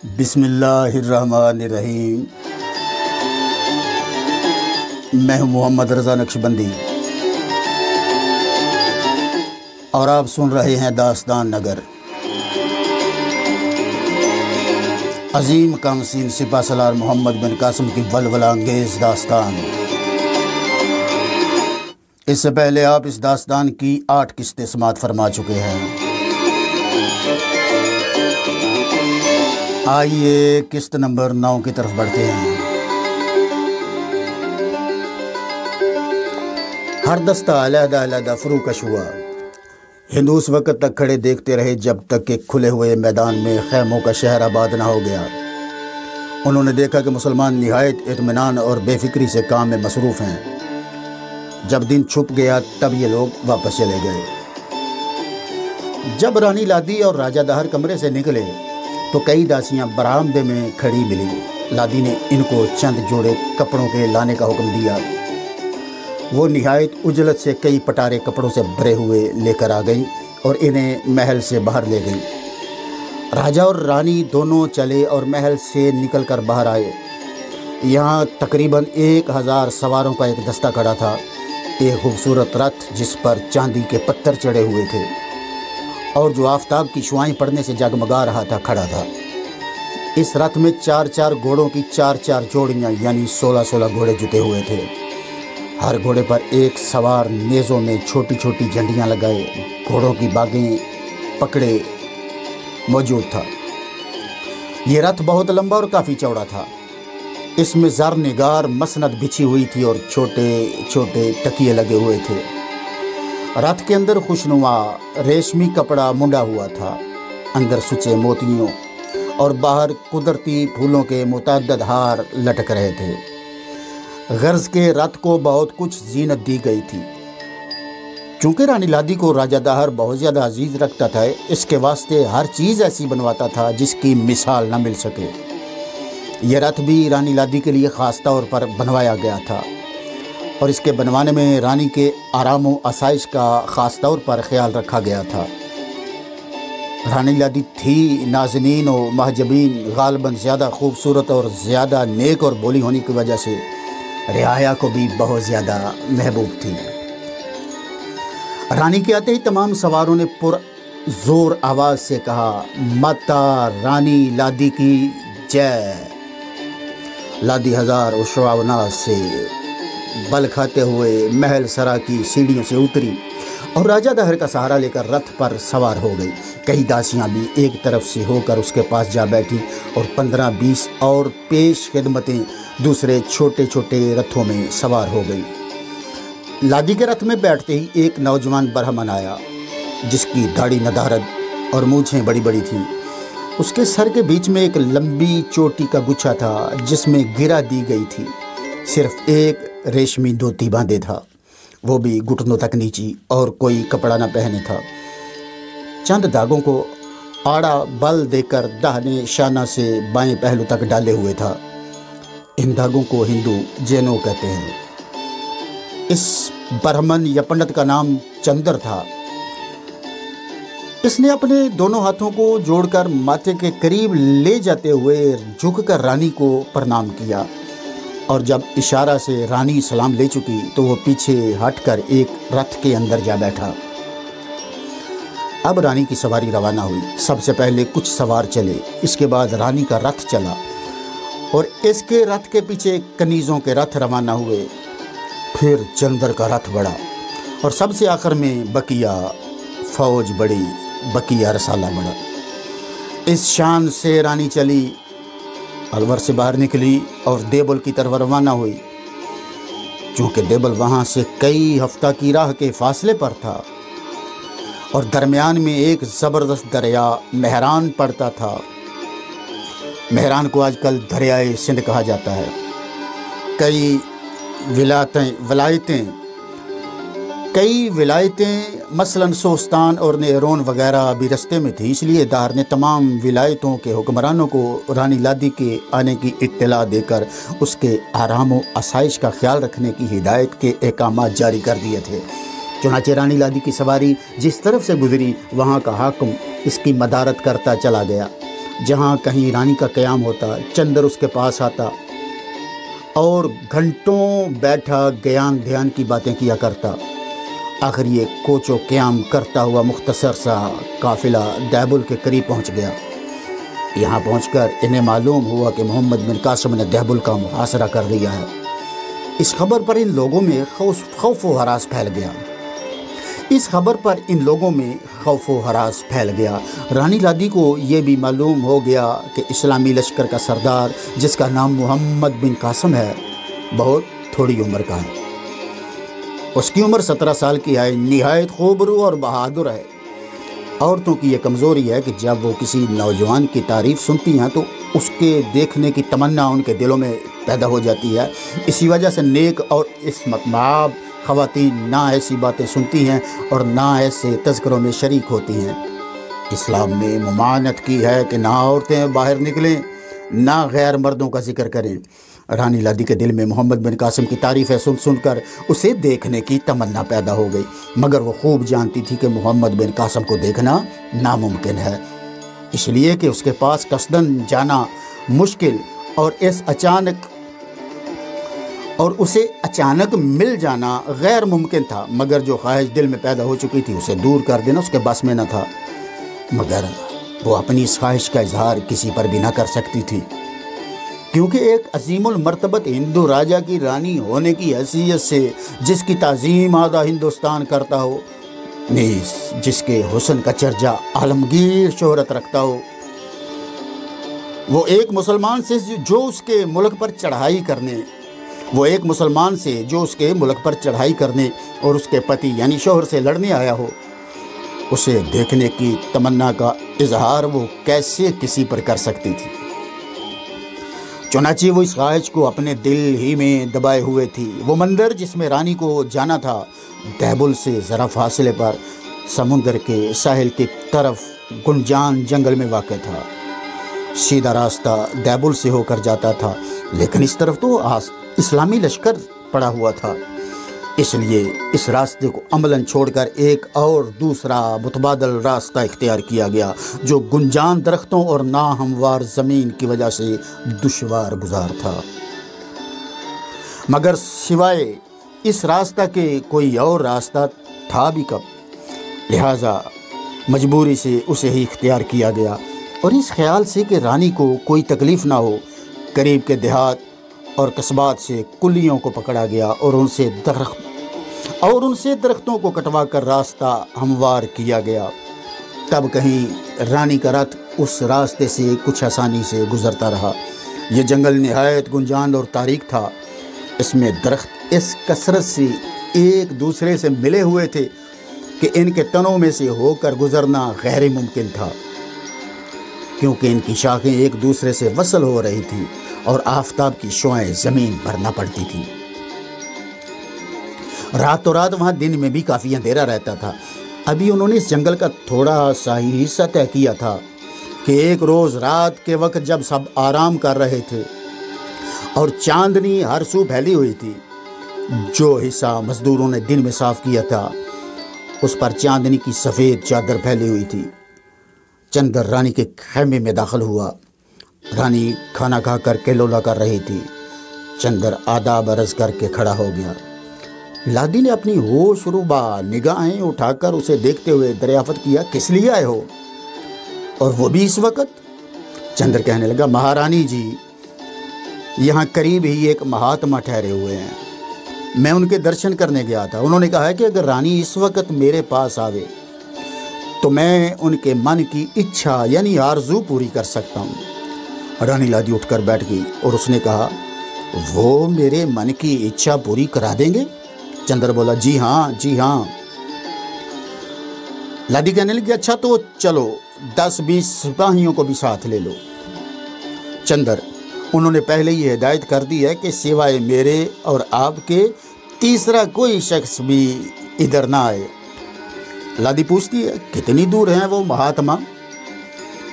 بسم اللہ الرحمن الرحیم۔ میں ہوں محمد رضا نقشبندی اور آپ سن رہے ہیں داستان نگر۔ عظیم قامسین سپہ سالار محمد بن قاسم کی ولولہ انگیز داستان۔ اس سے پہلے آپ اس داستان کی 8 قسطیں سماعت فرما چکے ہیں۔ آئیے قسط نمبر 9 کی طرف بڑھتے ہیں۔ ہر دستہ علیحدہ علیحدہ فروکش ہوا۔ ہندو اس وقت تک کھڑے دیکھتے رہے جب تک کہ کھلے ہوئے میدان میں خیموں کا شہر آباد نہ ہو گیا۔ انہوں نے دیکھا کہ مسلمان نہایت اطمینان اور بے فکری سے کام میں مصروف ہیں۔ جب دن چھپ گیا تب یہ لوگ واپس چلے گئے۔ جب رانی لادی اور راجہ دہر کمرے سے نکلے تو کئی داسیاں برآمدے میں کھڑی ملی۔ لادی نے ان کو چند جوڑے کپڑوں کے لانے کا حکم دیا۔ وہ نہایت عجلت سے کئی پٹارے کپڑوں سے بھرے ہوئے لے کر آ گئی اور انہیں محل سے باہر لے گئی۔ راجہ اور رانی دونوں چلے اور محل سے نکل کر باہر آئے۔ یہاں تقریباً 1000 سواروں کا ایک دستہ کھڑا تھا۔ ایک خوبصورت رتھ جس پر چاندی کے پتھر چڑھے ہوئے تھے اور جو آفتاب کی شعائیں پڑنے سے جگمگا رہا تھا کھڑا تھا۔ اس رتھ میں 4 گھوڑوں کی 4 جوڑیاں یعنی 16 گھوڑے جتے ہوئے تھے۔ ہر گھوڑے پر ایک سوار نیزوں میں چھوٹی چھوٹی جھنڈیاں لگائے گھوڑوں کی باگیں پکڑے موجود تھا۔ یہ رتھ بہت لمبا اور کافی چوڑا تھا۔ اس میں زر نگار مسند بچھی ہوئی تھی اور چھوٹے چھوٹے تکیے لگے ہوئے تھے۔ رتھ کے اندر خوشنما ریشمی کپڑا منڈا ہوا تھا۔ اندر سچے موتیوں اور باہر قدرتی پھولوں کے متعدد ہار لٹک رہے تھے۔ غرض کے رتھ کو بہت کچھ زینت دی گئی تھی۔ چونکہ رانی لادی کو راجہ دہر بہت زیادہ عزیز رکھتا تھا، اس کے واسطے ہر چیز ایسی بنواتا تھا جس کی مثال نہ مل سکے۔ یہ رتھ بھی رانی لادی کے لیے خاص طور پر بنوایا گیا تھا اور اس کے بنوانے میں رانی کے آرام و آسائش کا خاص طور پر خیال رکھا گیا تھا۔ رانی لادی تھی نازنین و محجبین غالباً زیادہ خوبصورت اور زیادہ نیک اور بولی ہونے کی وجہ سے رعایا کو بھی بہت زیادہ محبوب تھی۔ رانی کے آتے ہی تمام سواروں نے پر زور آواز سے کہا، ماتا رانی لادی کی جے۔ لادی ہزار و شعاع و ناز سے بل کھاتے ہوئے محل سرا کی سیڑھیوں سے اتری اور راجہ دہر کا سہارا لے کر رتھ پر سوار ہو گئی۔ کئی داسیاں بھی ایک طرف سے ہو کر اس کے پاس جا بیٹھی اور 15-20 اور پیش خدمتیں دوسرے چھوٹے چھوٹے رتھوں میں سوار ہو گئی۔ لادی کے رتھ میں بیٹھتے ہی ایک نوجوان برہمن آیا جس کی داڑھی ندارد اور مونچھیں بڑی بڑی تھیں۔ اس کے سر کے بیچ میں ایک لمبی چوٹی کا گچھا تھا جس میں گرہ دی گئی تھی۔ صرف ایک ریشمی دھوتی باندھے تھا، وہ بھی گھٹنوں تک نیچی، اور کوئی کپڑا نہ پہنے تھا۔ چند دھاگوں کو آڑا بل دے کر داہنے شانہ سے بائیں پہلو تک ڈالے ہوئے تھا۔ ان دھاگوں کو ہندو جینو کہتے ہیں۔ اس برہمن یا پنڈت کا نام چندر تھا۔ اس نے اپنے دونوں ہاتھوں کو جوڑ کر ماتھے کے قریب لے جاتے ہوئے جھک کر رانی کو پرنام کیا، اور جب اشارہ سے رانی سلام لے چکی تو وہ پیچھے ہٹ کر ایک رتھ کے اندر جا بیٹھا۔ اب رانی کی سواری روانہ ہوئی۔ سب سے پہلے کچھ سوار چلے، اس کے بعد رانی کا رتھ چلا اور اس کے رتھ کے پیچھے کنیزوں کے رتھ روانہ ہوئے۔ پھر چندر کا رتھ بڑھا اور سب سے آخر میں بقیہ فوج بڑی، بقیہ رسالہ بڑھا۔ اس شان سے رانی چلی، الور سے باہر نکلی اور دیبل کی طرف روانہ ہوئی۔ چونکہ دیبل وہاں سے کئی ہفتہ کی راہ کے فاصلے پر تھا اور درمیان میں ایک زبردست دریا مہران پڑتا تھا۔ مہران کو آج کل دریائے سندھ کہا جاتا ہے۔ کئی ولایتیں مثلاً سوستان اور نیرون وغیرہ بھی رستے میں تھی، اس لیے دہر نے تمام ولایتوں کے حکمرانوں کو رانی لادی کے آنے کی اطلاع دے کر اس کے آرام و آسائش کا خیال رکھنے کی ہدایت کے احکامات جاری کر دیے تھے۔ چنانچہ رانی لادی کی سواری جس طرف سے گزری وہاں کا حاکم اس کی مدارت کرتا چلا گیا جہاں کہیں رانی کا قیام ہوتا چندر اس کے پاس آتا اور گھنٹوں بیٹھا گیان دھیان کی باتیں کیا کرتا۔ آخر یہ کوچ و قیام کرتا ہوا مختصر سا قافلہ دیبل کے قریب پہنچ گیا۔ یہاں پہنچ کر انہیں معلوم ہوا کہ محمد بن قاسم نے دیبل کا محاصرہ کر لیا ہے۔ اس خبر پر ان لوگوں میں خوف و ہراس پھیل گیا۔ رانی لادی کو یہ بھی معلوم ہو گیا کہ اسلامی لشکر کا سردار، جس کا نام محمد بن قاسم ہے، بہت تھوڑی عمر کا ہے۔ اس کی عمر 17 سال کی ہے، نہایت خوبرو اور بہادر ہے۔ عورتوں کی یہ کمزوری ہے کہ جب وہ کسی نوجوان کی تعریف سنتی ہیں تو اس کے دیکھنے کی تمنا ان کے دلوں میں پیدا ہو جاتی ہے۔ اسی وجہ سے نیک اور عصمت مآب خواتین نہ ایسی باتیں سنتی ہیں اور نہ ایسے تذکروں میں شریک ہوتی ہیں۔ اسلام نے ممانعت کی ہے کہ نہ عورتیں باہر نکلیں، نہ غیر مردوں کا ذکر کریں۔ رانی لادی کے دل میں محمد بن قاسم کی تعریفیں سن کر اسے دیکھنے کی تمنا پیدا ہو گئی، مگر وہ خوب جانتی تھی کہ محمد بن قاسم کو دیکھنا ناممکن ہے، اس لیے کہ اس کے پاس قصداً جانا مشکل اور اسے اچانک مل جانا غیر ممکن تھا، مگر جو خواہش دل میں پیدا ہو چکی تھی اسے دور کر دینا اس کے بس میں نہ تھا۔ مگر وہ اپنی اس خواہش کا اظہار کسی پر بھی نہ کر سکتی تھی، کیونکہ ایک عظیم المرتبت ہندو راجا کی رانی ہونے کی حیثیت سے، جس کی تعظیم آدھا ہندوستان کرتا ہو، نیز جس کے حسن کا چرچا عالمگیر شہرت رکھتا ہو، وہ ایک مسلمان سے جو اس کے ملک پر چڑھائی کرنے اور اس کے پتی یعنی شوہر سے لڑنے آیا ہو، اسے دیکھنے کی تمنا کا اظہار وہ کیسے کسی پر کر سکتی تھی؟ چنانچہ وہ اس خواہش کو اپنے دل ہی میں دبائے ہوئے تھی۔ وہ مندر جس میں رانی کو جانا تھا دیبل سے ذرا فاصلے پر سمندر کے ساحل کی طرف گنجان جنگل میں واقع تھا۔ سیدھا راستہ دیبل سے ہو کر جاتا تھا، لیکن اس طرف تو اسلامی لشکر پڑا ہوا تھا، اس لیے اس راستے کو عملاً چھوڑ کر ایک اور دوسرا متبادل راستہ اختیار کیا گیا، جو گنجان درختوں اور ناہموار زمین کی وجہ سے دشوار گزار تھا۔ مگر سوائے اس راستہ کے کوئی اور راستہ تھا بھی کب، لہٰذا مجبوری سے اسے ہی اختیار کیا گیا، اور اس خیال سے کہ رانی کو کوئی تکلیف نہ ہو، قریب کے دیہات اور قصبات سے کلیوں کو پکڑا گیا اور ان سے درختوں کو کٹوا کر راستہ ہموار کیا گیا۔ تب کہیں رانی کا رتھ اس راستے سے کچھ آسانی سے گزرتا رہا۔ یہ جنگل نہایت گنجان اور تاریک تھا، اس میں درخت اس کثرت سے ایک دوسرے سے ملے ہوئے تھے کہ ان کے تنوں میں سے ہو کر گزرنا غیر ممکن تھا، کیونکہ ان کی شاخیں ایک دوسرے سے وصل ہو رہی تھی اور آفتاب کی شعاعیں زمین پر نہ پڑتی تھی۔ رات وہاں دن میں بھی کافی اندھیرا رہتا تھا۔ ابھی انہوں نے اس جنگل کا تھوڑا سا ہی حصہ طے کیا تھا کہ ایک روز رات کے وقت جب سب آرام کر رہے تھے اور چاندنی ہر سو پھیلی ہوئی تھی، جو حصہ مزدوروں نے دن میں صاف کیا تھا اس پر چاندنی کی سفید چادر پھیلی ہوئی تھی۔ چندر رانی کے خیمے میں داخل ہوا۔ رانی کھانا کھا کر کے لولا کر رہی تھی۔ چندر آداب عرض کر کے کھڑا ہو گیا۔ لادی نے اپنی ہوش روبا نگاہیں اٹھا کر اسے دیکھتے ہوئے دریافت کیا، کس لیے آئے ہو اور وہ بھی اس وقت؟ چندر کہنے لگا، مہارانی جی، یہاں قریب ہی ایک مہاتما ٹھہرے ہوئے ہیں، میں ان کے درشن کرنے گیا تھا۔ انہوں نے کہا ہے کہ اگر رانی اس وقت میرے پاس آوے تو میں ان کے من کی اچھا یعنی آرزو پوری کر سکتا ہوں۔ رانی لادی اٹھ کر بیٹھ گئی اور اس نے کہا، وہ میرے من کی اچھا پوری کرا دیں گے؟ چندر بولا، جی ہاں۔ لادی کہنے لگی، اچھا تو چلو 10-20 سپاہیوں کو بھی ساتھ لے لو۔ چندر، انہوں نے پہلے ہی ہدایت کر دی ہے کہ سوائے میرے اور آپ کے تیسرا کوئی شخص بھی ادھر نہ آئے۔ لادی پوچھتی ہے، کتنی دور ہیں وہ مہاتما؟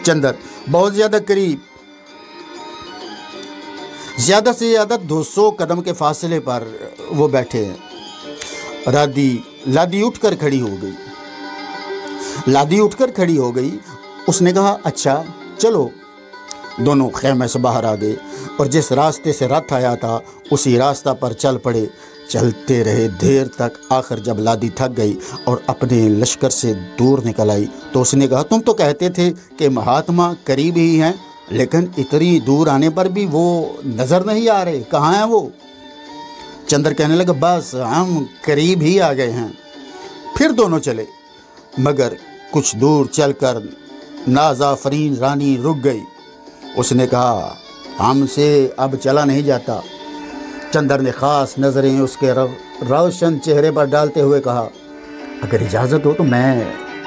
چندر، بہت زیادہ قریب، زیادہ سے زیادہ 200 قدم کے فاصلے پر وہ بیٹھے ہیں۔ لادی اٹھ کر کھڑی ہو گئی۔ اس نے کہا، اچھا چلو دونوں خیمے سے باہر آ گئے اور جس راستے سے رتھ آیا تھا اسی راستہ پر چل پڑے۔ چلتے رہے دیر تک، آخر جب لادی تھک گئی اور اپنے لشکر سے دور نکل آئی تو اس نے کہا تم تو کہتے تھے کہ مہاتما قریب ہی ہیں، لیکن اتنی دور آنے پر بھی وہ نظر نہیں آ رہے، کہاں ہیں وہ؟ چندر کہنے لگا بس ہم قریب ہی آ گئے ہیں۔ پھر دونوں چلے، مگر کچھ دور چل کر نازافرین رانی رک گئی۔ اس نے کہا ہم سے اب چلا نہیں جاتا۔ چندر نے خاص نظریں اس کے روشن چہرے پر ڈالتے ہوئے کہا اگر اجازت ہو تو میں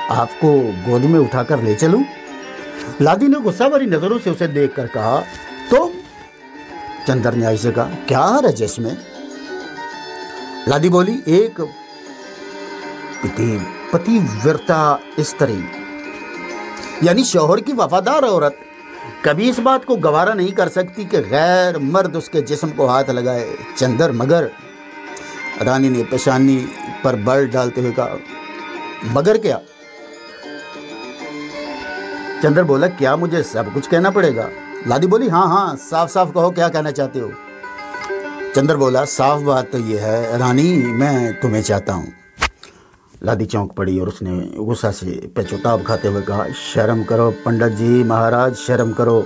آپ کو گود میں اٹھا کر لے چلوں؟ لادی نے غصہ بھری نظروں سے اسے دیکھ کر کہا تو؟ چندر نے ایسے کہا کیا حرج ہے اس میں؟ لادی بولی ایک پتی ورتا استری یعنی شوہر کی وفادار عورت کبھی اس بات کو گوارا نہیں کر سکتی کہ غیر مرد اس کے جسم کو ہاتھ لگائے۔ چندر مگر؟ رانی نے پیشانی پر بل ڈالتے ہوئے کہا مگر کیا؟ چندر بولا کیا مجھے سب کچھ کہنا پڑے گا؟ لادی بولی ہاں صاف صاف کہو کیا کہنا چاہتے ہو؟ چندر بولا صاف بات تو یہ ہے رانی میں تمہیں چاہتا ہوں۔ لادی چونک پڑی اور اس نے غصہ سے پیچوتاب کھاتے ہوئے کہا شرم کرو پنڈت جی مہاراج شرم کرو۔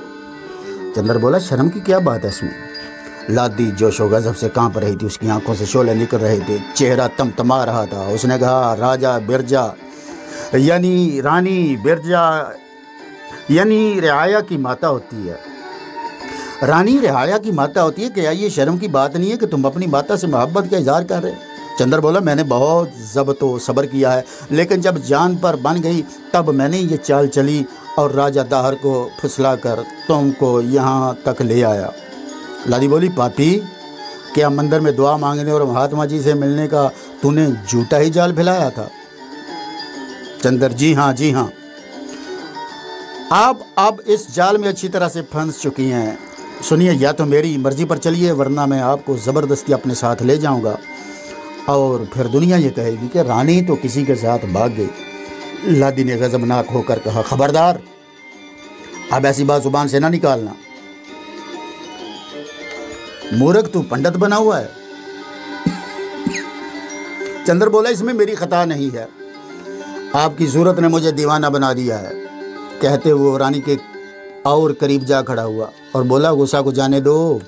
چندر بولا شرم کی کیا بات ہے اس میں؟ لادی جوش و غضب سے کانپ رہی تھی، اس کی آنکھوں سے شعلے نکل رہے تھے، چہرہ تمتما رہا تھا۔ اس نے کہا راجا برجا یعنی رانی برجا یعنی رعایا کی ماتا ہوتی ہے۔ رانی رعایا کی ماتا ہوتی ہے، کیا یہ شرم کی بات نہیں ہے کہ تم اپنی ماتا سے محبت کا اظہار کر رہے؟ چندر بولا میں نے بہت ضبط و صبر کیا ہے، لیکن جب جان پر بن گئی تب میں نے یہ چال چلی اور راجہ داہر کو پھسلا کر تم کو یہاں تک لے آیا۔ لادی بولی پاپی کیا مندر میں دعا مانگنے اور مہاتما جی سے ملنے کا تو نے جھوٹا ہی جال پھیلایا تھا؟ چندر جی ہاں آپ اب اس جال میں اچھی طرح سے پھنس چکی ہیں۔ سنیے یا تو میری مرضی پر چلیے ورنہ میں آپ کو زبردستی اپنے ساتھ لے جاؤں گا اور پھر دنیا یہ کہے گی کہ رانی تو کسی کے ساتھ بھاگ گئی۔ لادی نے غضبناک ہو کر کہا خبردار اب ایسی بات زبان سے نہ نکالنا، مورخ تو پنڈت بنا ہوا ہے۔ چندر بولا اس میں میری خطا نہیں ہے، آپ کی صورت نے مجھے دیوانہ بنا دیا ہے۔ کہتے ہوئے رانی کے اور قریب جا کھڑا ہوا اور بولا غصہ کو جانے دو،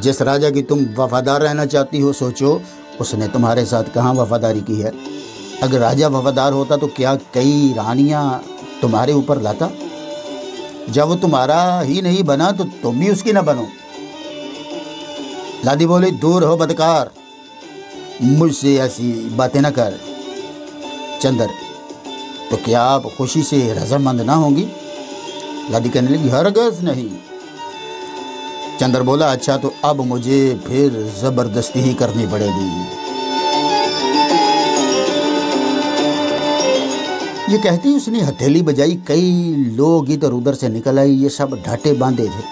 جس راجا کی تم وفادار رہنا چاہتی ہو سوچو اس نے تمہارے ساتھ کہاں وفاداری کی ہے۔ اگر راجا وفادار ہوتا تو کیا کئی رانیاں تمہارے اوپر لاتا؟ جب وہ تمہارا ہی نہیں بنا تو تم بھی اس کی نہ بنو۔ لادی بولی دور ہو بدکار، مجھ سے ایسی باتیں نہ کر۔ چندر تو کیا آپ خوشی سے رضامند نہ ہوں گی؟ لادی کہنے لگی ہرگز نہیں۔ چندر بولا اچھا تو اب مجھے پھر زبردستی ہی کرنی پڑے گی۔ یہ کہتی اس نے ہتھیلی بجائی، کئی لوگ ادھر ادھر سے نکل آئے، یہ سب ڈھاٹے باندھے تھے،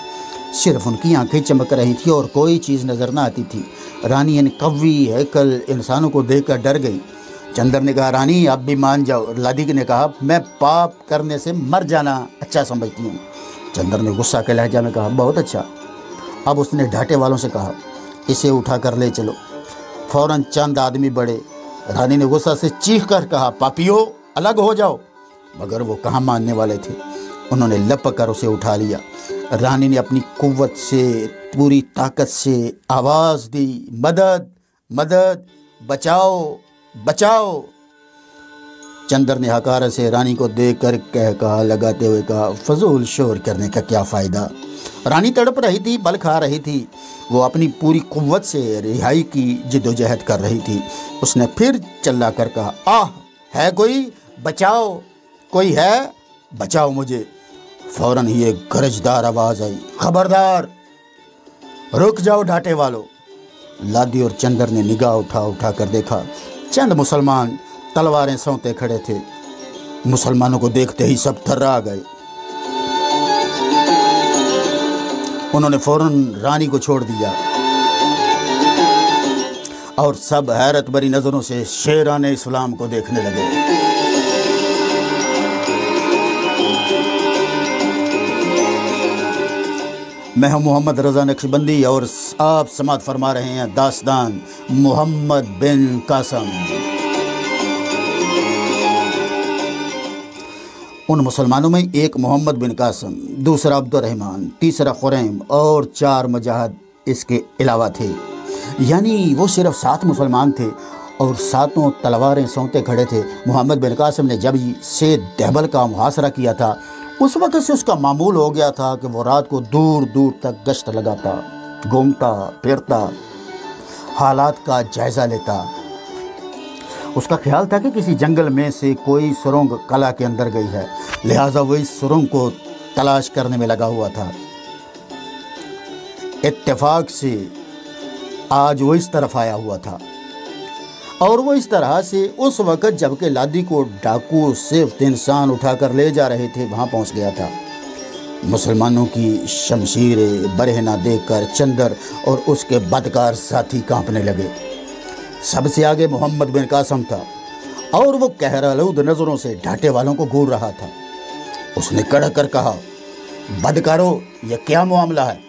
صرف ان کی آنکھیں چمک رہی تھی اور کوئی چیز نظر نہ آتی تھی۔ رانی ان قوی ہیکل انسانوں کو دیکھ کر ڈر گئی۔ چندر نے کہا رانی اب بھی مان جاؤ۔ لادی نے کہا میں پاپ کرنے سے مر جانا اچھا سمجھتی ہوں۔ چندر نے غصہ کے لہجہ میں کہا بہت اچھا۔ اب اس نے ڈھاٹے والوں سے کہا اسے اٹھا کر لے چلو۔ فوراً چند آدمی بڑھے۔ رانی نے غصہ سے چیخ کر کہا پاپیو الگ ہو جاؤ، مگر وہ کہاں ماننے والے تھے، انہوں نے لپک کر اسے اٹھا لیا۔ رانی نے اپنی قوت سے پوری طاقت سے آواز دی مدد مدد، بچاؤ بچاؤ۔ چندر نے حقارت سے رانی کو دیکھ کر کہا لگاتے ہوئے کہا فضول شور کرنے کا کیا فائدہ۔ رانی تڑپ رہی تھی، بل کھا رہی تھی، وہ اپنی پوری قوت سے رہائی کی جدوجہد کر رہی تھی۔ اس نے پھر چلا کر کہا آہ ہے کوئی بچاؤ، کوئی ہے بچاؤ مجھے۔ فوراً ہی ایک گرجدار آواز آئی خبردار رک جاؤ ڈھاٹے والو۔ لادی اور چندر نے نگاہ اٹھا کر دیکھا، چند مسلمان تلواریں سونتے کھڑے تھے۔ مسلمانوں کو دیکھتے ہی سب تھرا گئے۔ انہوں نے فوراً رانی کو چھوڑ دیا اور سب حیرت بھری نظروں سے شیران اسلام کو دیکھنے لگے۔ میں ہوں محمد رضا نقشبندی اور آپ سماعت فرما رہے ہیں داستان محمد بن قاسم۔ ان مسلمانوں میں ایک محمد بن قاسم، دوسرا عبد الرحمن، تیسرا خریم اور 4 مجاہد اس کے علاوہ تھے، یعنی وہ صرف 7 مسلمان تھے اور 7 تلواریں سونتے کھڑے تھے۔ محمد بن قاسم نے جب سے دہبل کا محاصرہ کیا تھا اس وقت سے اس کا معمول ہو گیا تھا کہ وہ رات کو دور دور تک گشت لگاتا، گھومتا پھرتا، حالات کا جائزہ لیتا۔ اس کا خیال تھا کہ کسی جنگل میں سے کوئی سرنگ قلعہ کے اندر گئی ہے، لہٰذا وہ اس سرنگ کو تلاش کرنے میں لگا ہوا تھا۔ اتفاق سے آج وہ اس طرف آیا ہوا تھا اور وہ اس طرح سے اس وقت جبکہ لادی کو ڈاکو صرف انسان اٹھا کر لے جا رہے تھے وہاں پہنچ گیا تھا۔ مسلمانوں کی شمشیریں برہنہ دیکھ کر چندر اور اس کے بدکار ساتھی کانپنے لگے۔ سب سے آگے محمد بن قاسم تھا اور وہ کہرآلود نظروں سے ڈھاٹے والوں کو گھور رہا تھا۔ اس نے کڑک کر کہا، بدکارو، یہ کیا معاملہ ہے؟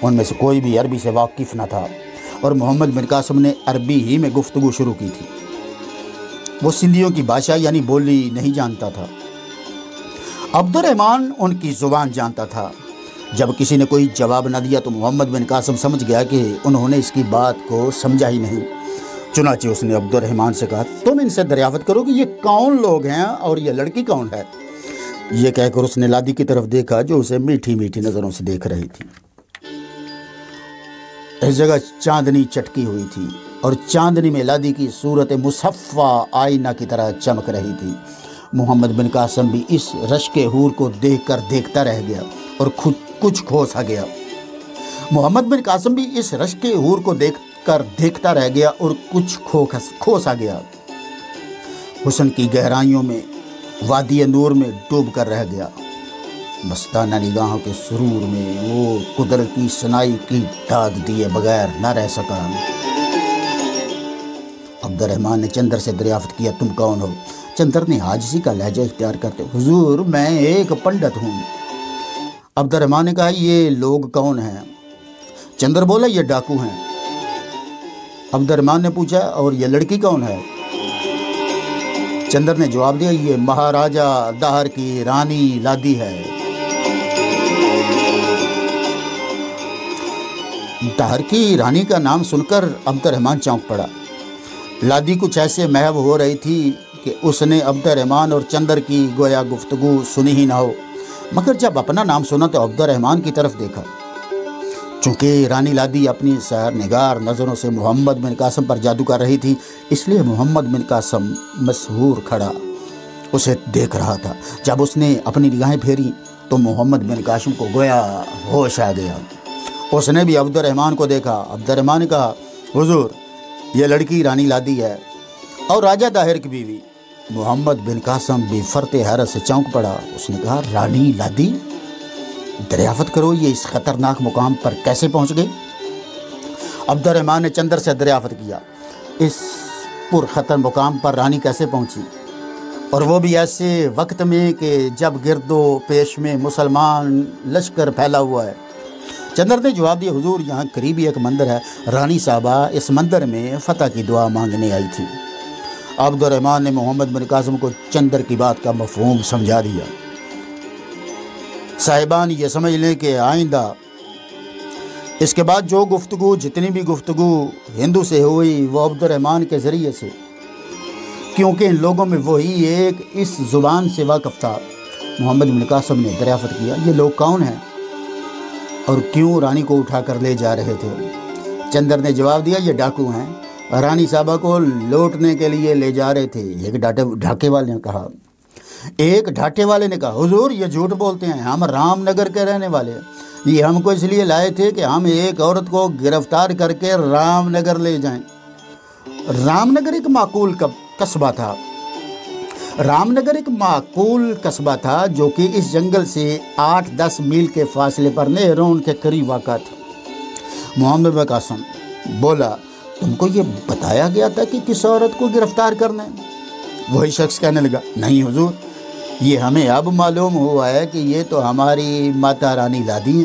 ان میں سے کوئی بھی عربی سے واقف نہ تھا اور محمد بن قاسم نے عربی ہی میں گفتگو شروع کی تھی۔ وہ سندھیوں کی بھاشا یعنی بولی نہیں جانتا تھا۔ عبد الرحمن ان کی زبان جانتا تھا۔ جب کسی نے کوئی جواب نہ دیا تو محمد بن قاسم سمجھ گیا کہ انہوں نے اس کی بات کو سمجھا ہی نہیں۔ چنانچہ اس نے عبد الرحمن سے کہا، تم ان سے دریافت کرو کہ یہ کون لوگ ہیں اور یہ لڑکی کون ہے؟ یہ کہہ کر اس نے لادی کی طرف دیکھا جو اسے میٹھی میٹھی نظروں سے دیکھ رہی تھی۔ اس جگہ چاندنی چٹکی ہوئی تھی اور چاندنی میں لادی کی صورت مصفہ آئینہ کی طرح چمک رہی تھی۔ محمد بن قاسم بھی اس رشک حور کو دیکھ کر دیکھتا رہ گیا اور خود کچھ کھو سا گیا۔ محمد بن قاسم بھی اس رشک حور کو دیکھ کر دیکھتا رہ گیا اور کچھ کھو سا گیا۔ حسن کی گہرائیوں میں وادی نور میں ڈوب کر رہ گیا۔ مستانہ نگاہوں کے سرور میں وہ قدرت کی ثنائی کی داد دیے بغیر نہ رہ سکا۔ عبد الرحمن نے چندر سے دریافت کیا، تم کون ہو؟ چندر نے عاجزی کا لہجہ اختیار کرتے، حضور میں ایک پنڈت ہوں۔ عبد الرحمن نے کہا، یہ لوگ کون ہیں؟ چندر بولا، یہ ڈاکو ہیں۔ عبد الرحمن نے پوچھا، اور یہ لڑکی کون ہے؟ چندر نے جواب دیا، یہ مہاراجہ دہر کی رانی لادی ہے۔ دہر کی رانی کا نام سن کر عبد الرحمن چونک پڑا۔ لادی کچھ ایسے محو ہو رہی تھی کہ اس نے عبد الرحمن اور چندر کی گویا گفتگو سنی ہی نہ ہو، مگر جب اپنا نام سنا تو عبد الرحمن کی طرف دیکھا۔ چونکہ رانی لادی اپنی سحر نگار نظروں سے محمد بن قاسم پر جادو کر رہی تھی، اس لیے محمد بن قاسم مسحور کھڑا اسے دیکھ رہا تھا۔ جب اس نے اپنی نگاہیں پھیری تو محمد بن قاسم کو گویا ہوش آ گیا۔ اس نے بھی عبد الرحمن کو دیکھا۔ عبد الرحمن نے کہا، حضور یہ لڑکی رانی لادی ہے اور راجہ داہر کی بیوی۔ محمد بن قاسم بھی فرط حیرت سے چونک پڑا۔ اس نے کہا، رانی لادی؟ دریافت کرو یہ اس خطرناک مقام پر کیسے پہنچ گئے؟ عبد الرحمن نے چندر سے دریافت کیا، اس پر خطر مقام پر رانی کیسے پہنچی، اور وہ بھی ایسے وقت میں کہ جب گرد و پیش میں مسلمان لشکر پھیلا ہوا ہے؟ چندر نے جواب دیا، حضور یہاں قریبی ایک مندر ہے، رانی صاحبہ اس مندر میں فتح کی دعا مانگنے آئی تھی۔ عبد الرحمن نے محمد بن قاسم کو چندر کی بات کا مفہوم سمجھا دیا۔ صاحبان یہ سمجھ لیں کہ آئندہ اس کے بعد جو گفتگو، جتنی بھی گفتگو ہندو سے ہوئی وہ عبد الرحمن کے ذریعے سے، کیونکہ ان لوگوں میں وہی ایک اس زبان سے واقف تھا۔ محمد بن قاسم نے دریافت کیا، یہ لوگ کون ہیں اور کیوں رانی کو اٹھا کر لے جا رہے تھے؟ چندر نے جواب دیا، یہ ڈاکو ہیں، رانی صاحبہ کو لوٹنے کے لیے لے جا رہے تھے۔ ایک ڈھاٹے والے نے کہا، حضور یہ جھوٹ بولتے ہیں، ہم رام نگر کے رہنے والے ہیں، یہ ہم کو اس لیے لائے تھے کہ ہم ایک عورت کو گرفتار کر کے رام نگر لے جائیں۔ رام نگر ایک معقول قصبہ تھا۔ رام نگر ایک معقول قصبہ تھا جو کہ اس جنگل سے 8-10 میل کے فاصلے پر نہرون کے قریب واقع تھا۔ محمد بن قاسم بولا، تم کو یہ بتایا گیا تھا کہ کس عورت کو گرفتار کرنا ہے؟ وہی شخص کہنے لگا، نہیں حضور، یہ ہمیں اب معلوم ہوا ہے کہ یہ تو ہماری ماتا رانی لادی ہیں۔